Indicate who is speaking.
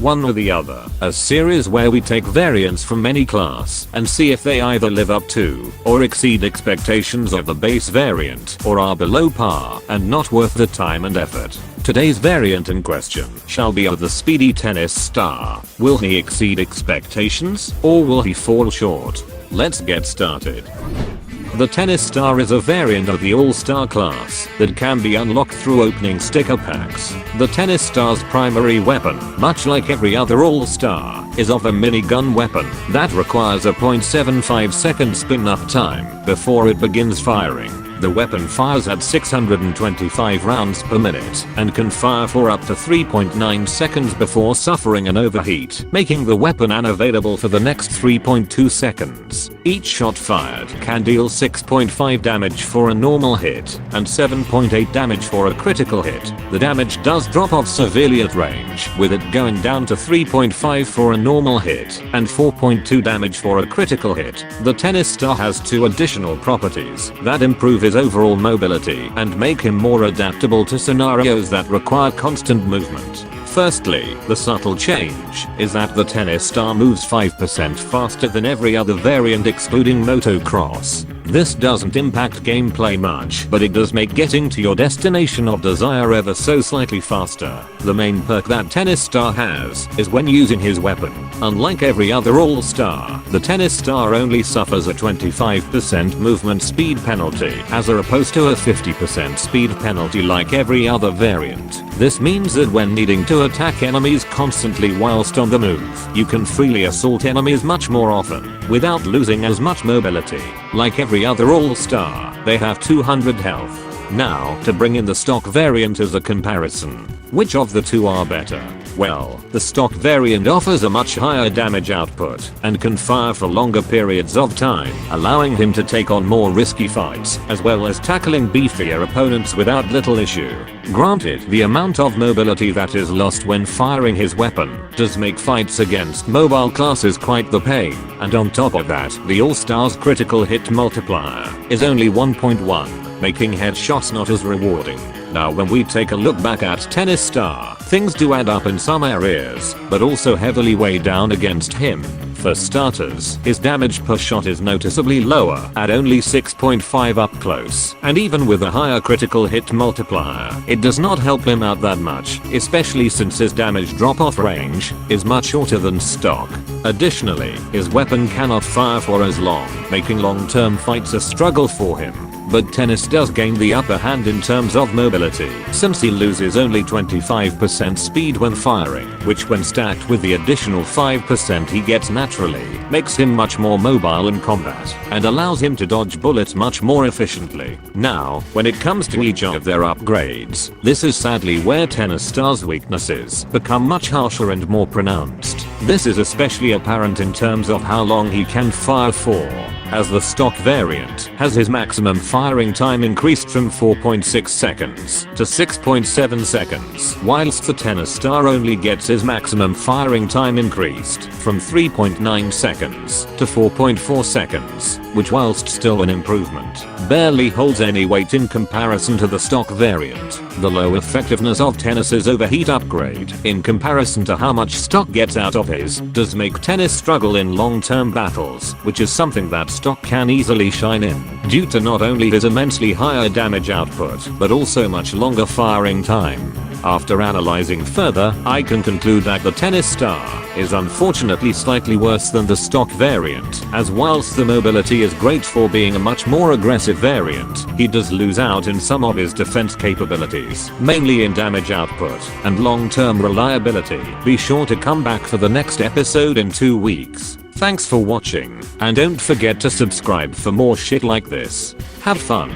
Speaker 1: one or the other, a series where we take variants from any class and see if they either live up to or exceed expectations of the base variant or are below par and not worth the time and effort. Today's variant in question shall be of the speedy tennis star. Will he exceed expectations or will he fall short? Let's get started. The Tennis Star is a variant of the All-Star class that can be unlocked through opening sticker packs. The Tennis Star's primary weapon, much like every other All-Star, is of a minigun weapon that requires a 0.75 second spin-up time before it begins firing. The weapon fires at 625 rounds per minute and can fire for up to 3.9 seconds before suffering an overheat, making the weapon unavailable for the next 3.2 seconds. Each shot fired can deal 6.5 damage for a normal hit and 7.8 damage for a critical hit. The damage does drop off severely at range, with it going down to 3.5 for a normal hit and 4.2 damage for a critical hit. The Tennis Star has two additional properties that improve his overall mobility and make him more adaptable to scenarios that require constant movement. Firstly, the subtle change is that the Tennis Star moves 5% faster than every other variant excluding motocross. This doesn't impact gameplay much, but it does make getting to your destination of desire ever so slightly faster. The main perk that Tennis Star has is when using his weapon. Unlike every other All-Star, the Tennis Star only suffers a 25% movement speed penalty as opposed to a 50% speed penalty like every other variant. This means that when needing to attack enemies constantly whilst on the move, you can freely assault enemies much more often without losing as much mobility. Like every other All-Star, they have 200 health. Now, to bring in the stock variant as a comparison. Which of the two are better? Well, the stock variant offers a much higher damage output and can fire for longer periods of time, allowing him to take on more risky fights as well as tackling beefier opponents without little issue. Granted, the amount of mobility that is lost when firing his weapon does make fights against mobile classes quite the pain, and on top of that, the All-Star's critical hit multiplier is only 1.1, making headshots not as rewarding. Now when we take a look back at Tennis Star, things do add up in some areas, but also heavily weigh down against him. For starters, his damage per shot is noticeably lower at only 6.5 up close, and even with a higher critical hit multiplier, it does not help him out that much, especially since his damage drop-off range is much shorter than stock. Additionally, his weapon cannot fire for as long, making long-term fights a struggle for him. But Tennis does gain the upper hand in terms of mobility, since he loses only 25% speed when firing, which when stacked with the additional 5% he gets naturally, makes him much more mobile in combat, and allows him to dodge bullets much more efficiently. Now, when it comes to each of their upgrades, this is sadly where Tennis Star's weaknesses become much harsher and more pronounced. This is especially apparent in terms of how long he can fire for, as the stock variant has his maximum firing time increased from 4.6 seconds to 6.7 seconds, whilst the Tennis Star only gets his maximum firing time increased from 3.9 seconds to 4.4 seconds, which whilst still an improvement, barely holds any weight in comparison to the stock variant. The low effectiveness of Tennis's overheat upgrade, in comparison to how much stock gets out of his, does make Tennis struggle in long-term battles, which is something that stock can easily shine in, due to not only his immensely higher damage output, but also much longer firing time. After analyzing further, I can conclude that the Tennis Star is unfortunately slightly worse than the stock variant, as whilst the mobility is great for being a much more aggressive variant, he does lose out in some of his defense capabilities, mainly in damage output and long-term reliability. Be sure to come back for the next episode in 2 weeks. Thanks for watching, and don't forget to subscribe for more shit like this. Have fun.